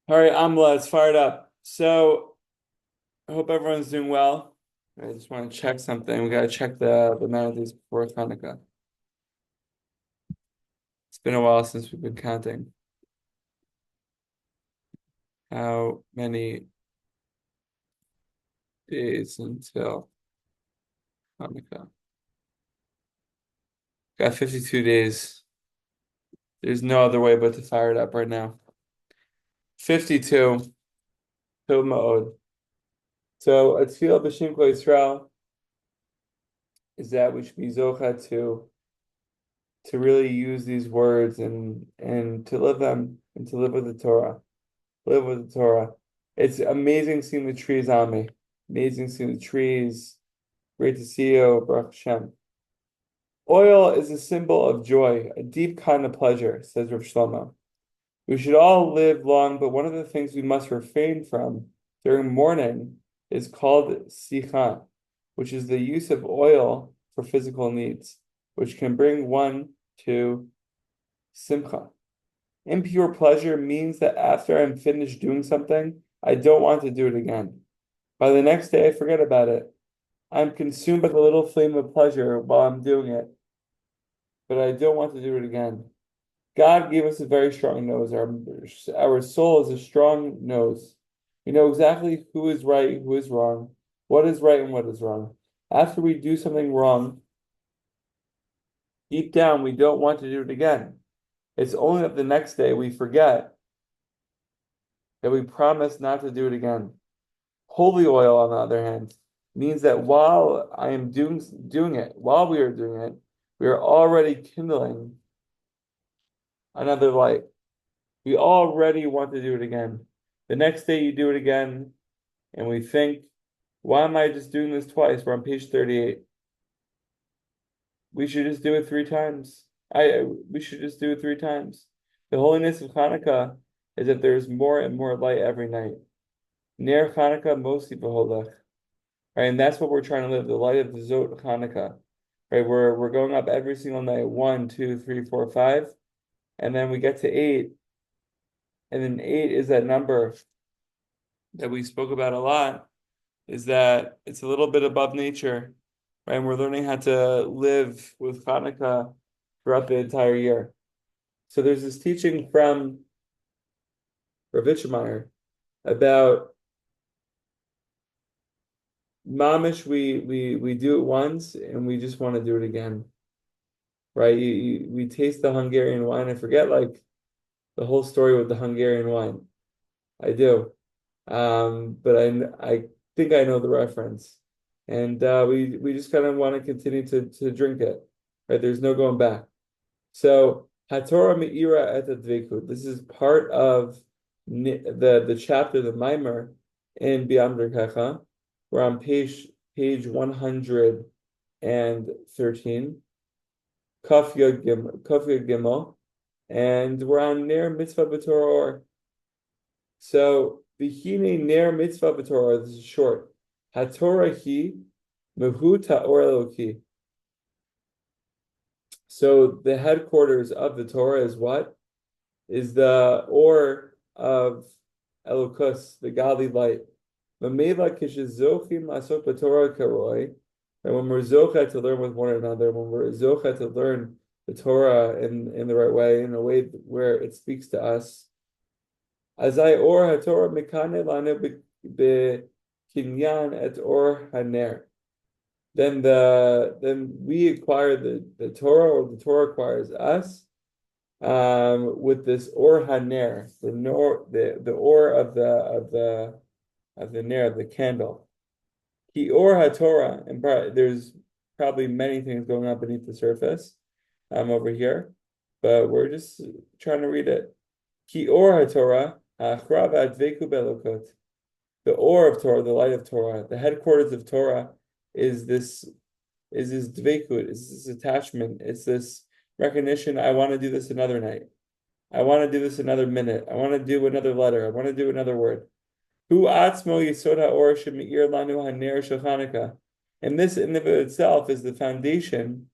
All right, Amla, it's fired up. So I hope everyone's doing well. I just want to check something. We gotta check the amount of days before Chanukah. It's been a while since we've been counting how many days until Chanukah. Got 52 days. There's no other way but to fire it up right now. 52. Tov Ma'od. So a tefillah b'Shem Kol Yisrael is that we should be zocha to really use these words and to live them and to live with the Torah. Live with the Torah. It's amazing seeing the trees on me. Amazing seeing the trees. Great to see you, Baruch Hashem. Oil is a symbol of joy, a deep kind of pleasure, says Rav Shlomo. We should all live long, but one of the things we must refrain from during mourning is called sicha, which is the use of oil for physical needs, which can bring one to simcha. Impure pleasure means that after I'm finished doing something, I don't want to do it again. By the next day, I forget about it. I'm consumed by the little flame of pleasure while I'm doing it, but I don't want to do it again. God gave us a very strong nose. Our soul is a strong nose. We know exactly who is right, who is wrong, what is right and what is wrong. After we do something wrong, deep down, we don't want to do it again. It's only that the next day we forget that we promise not to do it again. Holy oil, on the other hand, means that while I am doing it, while we are doing it, we are already kindling another light. We already want to do it again. The next day you do it again, and we think, why am I just doing this twice? We're on page 38. We should just do it three times. We should just do it three times. The holiness of Hanukkah is that there's more and more light every night. Ner Hanukkah mostly beholach. Right, and that's what we're trying to live, the light of the Zot Hanukkah. Right, we're going up every single night, one, two, three, four, five, and then we get to eight, and then eight is that number that we spoke about a lot, is that it's a little bit above nature, right? And we're learning how to live with Hanukkah throughout the entire year. So there's this teaching from Rav Itchemeyer about mamish, we do it once and we just want to do it again, right? We taste the Hungarian wine. I forget like the whole story with the Hungarian wine. I do, but I think I know the reference, and we just kind of want to continue to drink it, right? There's no going back. So Hatorah Meira et Advekut. This is part of the chapter, the Mimer in B'Yam Kecha. We're on page 113, Kaf Yud Gimel, and we're on Ner Mitzvah B'Torah Or. So V'hine Ner Mitzvah B'Torah. This is short. HaTorah Hi Mehut HaOr Eloki. So the headquarters of the Torah is what? Is the or of Elokus, the godly light. Mamela kishizochim lasok b'Torah karoi. And when we're zocha to learn with one another, when we're zocha to learn the Torah in the right way, in a way where it speaks to us. Azai or haTorah mikane lanu bekinyan et or haner. Then we acquire the Torah, or the Torah acquires us, with this or haner, the or of the ner, the candle. Ki or haTorah, and there's probably many things going on beneath the surface, over here, but we're just trying to read it. Ki or haTorah, achrav adveku belokot. The or of Torah, the light of Torah, the headquarters of Torah is this dveikut, is this attachment, it's this recognition. I want to do this another night. I want to do this another minute. I want to do another letter. I want to do another word. Hu atzmo yisod haor shemeir lanu haner shel Chanukah. And this in of itself is the foundation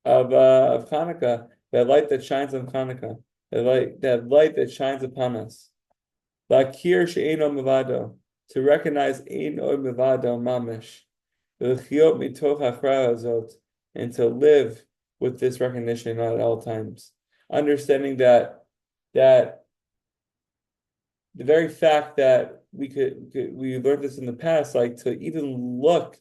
of Chanukah, that light that shines on Chanukah. that light that shines upon us. Lakir she'eno mevado, to recognize eino mevado mamish, v'lechiot mitoch hachrah hazot, and to live with this recognition at all times, understanding that the very fact that we learned this in the past, like to even look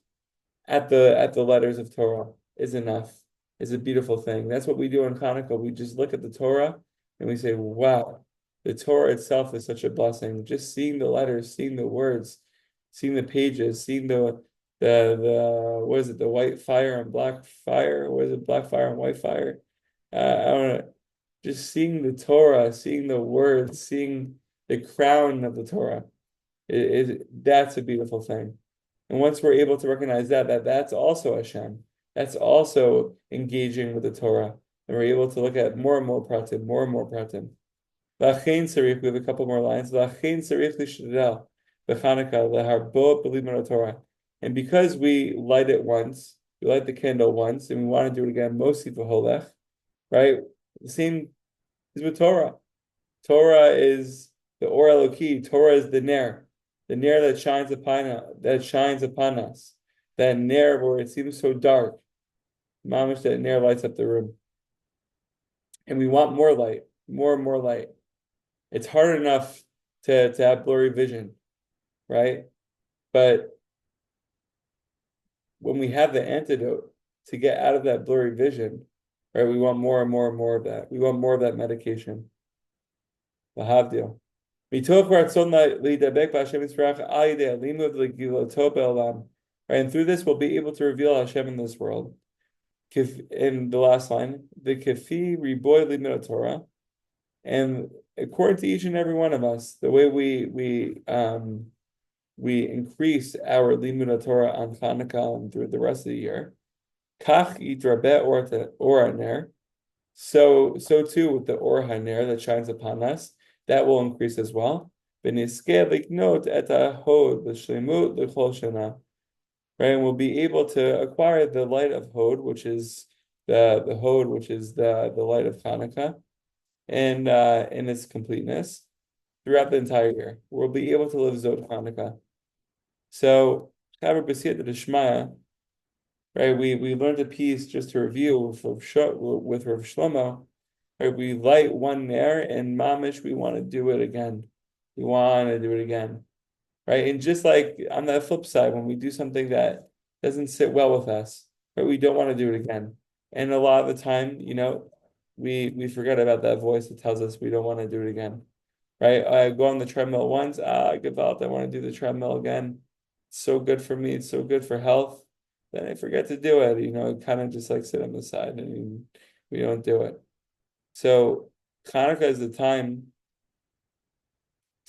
at the letters of Torah is enough, is a beautiful thing. That's what we do in Chanukah. We just look at the Torah and we say, wow, the Torah itself is such a blessing. Just seeing the letters, seeing the words, seeing the pages, seeing the what is it, the white fire and black fire? What is it, black fire and white fire? I don't know. Just seeing the Torah, seeing the words, seeing the crown of the Torah. That's a beautiful thing. And once we're able to recognize that's also Hashem, that's also engaging with the Torah, and we're able to look at more and more pratim, more and more pratim. V'achein sarich, we have a couple more lines. V'achein sarich l'shadel b'Chanukah leharbo b'limud Torah. And because we light it once, we light the candle once, and we want to do it again, mostly v'holech, right? The same is with Torah. Torah is the Or Eloki. Torah is the ner that shines upon us. That ner where it seems so dark. Mamish, that ner lights up the room. And we want more light, more and more light. It's hard enough to have blurry vision, right? But when we have the antidote to get out of that blurry vision, right, we want more and more and more of that. We want more of that medication. Lahavdil. Right, and through this we'll be able to reveal Hashem in this world. In the last line, the kefi riboy limud Torah, and according to each and every one of us, the way we increase our limud Torah on Chanukah and through the rest of the year, kach yidrabe or haner, so too with the or haner that shines upon us, that will increase as well. Right, and we'll be able to acquire the light of Hod, which is the Hod, which is the light of Chanukah, and in its completeness throughout the entire year. We'll be able to live Zod Chanukah. So, Chaver B'siyat D'Shmaya, right? We learned a piece just to review with Rav Shlomo. Right, we light one there, and mamish, we want to do it again. We want to do it again. Right? And just like on the flip side, when we do something that doesn't sit well with us, right, we don't want to do it again. And a lot of the time, we forget about that voice that tells us we don't want to do it again. Right? I go on the treadmill once, I give out, I want to do the treadmill again. It's so good for me, it's so good for health. Then I forget to do it, kind of just like sit on the side and we don't do it. So Hanukkah is the time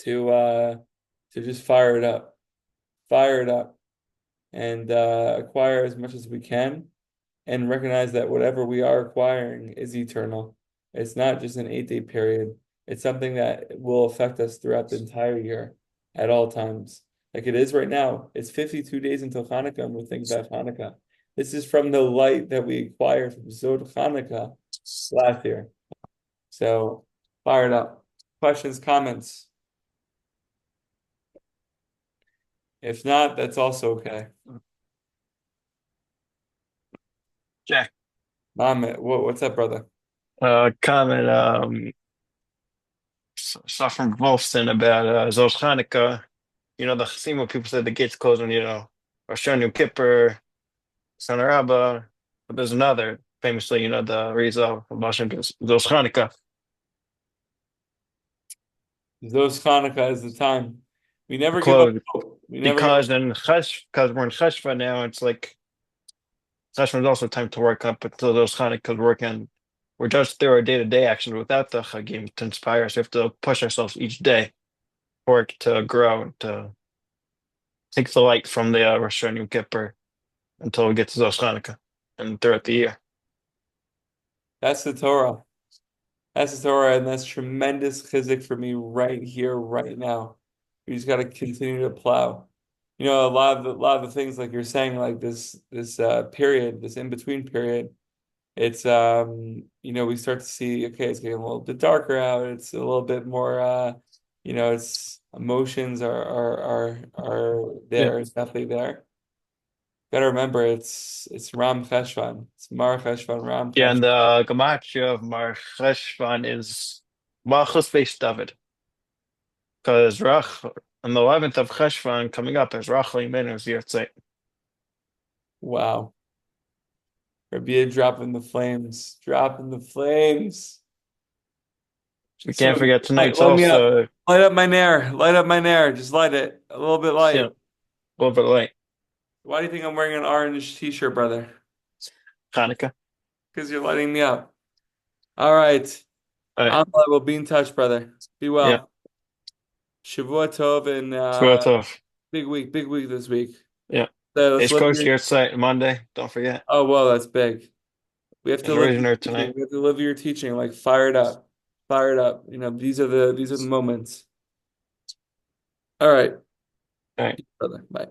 to just fire it up, and acquire as much as we can, and recognize that whatever we are acquiring is eternal. It's not just an 8-day period. It's something that will affect us throughout the entire year, at all times. Like it is right now. It's 52 days until Hanukkah, and we're thinking about Hanukkah. This is from the light that we acquired from Zod Hanukkah last year. So, fire it up. Questions, comments? If not, that's also okay. Jack, Mom, what's up, brother? comment, stuff from Wolfson about Zos Chanukah. The scene where people said the gates close on, Rosh Yom Kippur, Sana Rabbah, but there's another, famously, the Rizal of Zos Chanukah. Those Hanukkah is the time. We never give up Closed hope. We never give because up. because we're in Cheshvan now, it's like Cheshvan is also time to work up until those Chanukah working. We're just through our day-to-day actions without the Chagim to inspire us. We have to push ourselves each day for it to grow and to take the light from the Rosh Yom Kippur until we get to Zos Chanukah and throughout the year. That's the Torah. That's the Torah, and that's tremendous chizik for me right here, right now. We just got to continue to plow. A lot of the things like you're saying, like this period, this in between period. It's we start to see, okay, it's getting a little bit darker out. It's a little bit more it's emotions are Yeah. there, it's definitely there. Gotta remember it's Ram Cheshvan. It's Mar Cheshvan, Ram Yeah, and Cheshvan. the gematria of Mar Cheshvan is Malchus based David. Because Rach on the 11th of Cheshvan coming up is Rachel Imenu's Yahrzeit. Wow. Rabbi dropping the flames. Dropping the flames. We can't Someone forget tonight's light me up. also Light up my nair. Light up my nair. Just light it. A little bit yeah, light. a little bit late. Why do you think I'm wearing an orange t-shirt, brother? Chanukah. Because you're lighting me up. All right. All right. We'll be in touch, brother. Be Yeah. well. Shavua Tov and Shvuah big week this week. Yeah. So let's Ace live Coast your. Yahrzeit Monday. Don't forget. Oh, well, that's big. We have to And live your Raisioner teaching. tonight. We have to live your teaching. Like fire it up. Fire it up. These are the moments. All right, All right. brother. Bye.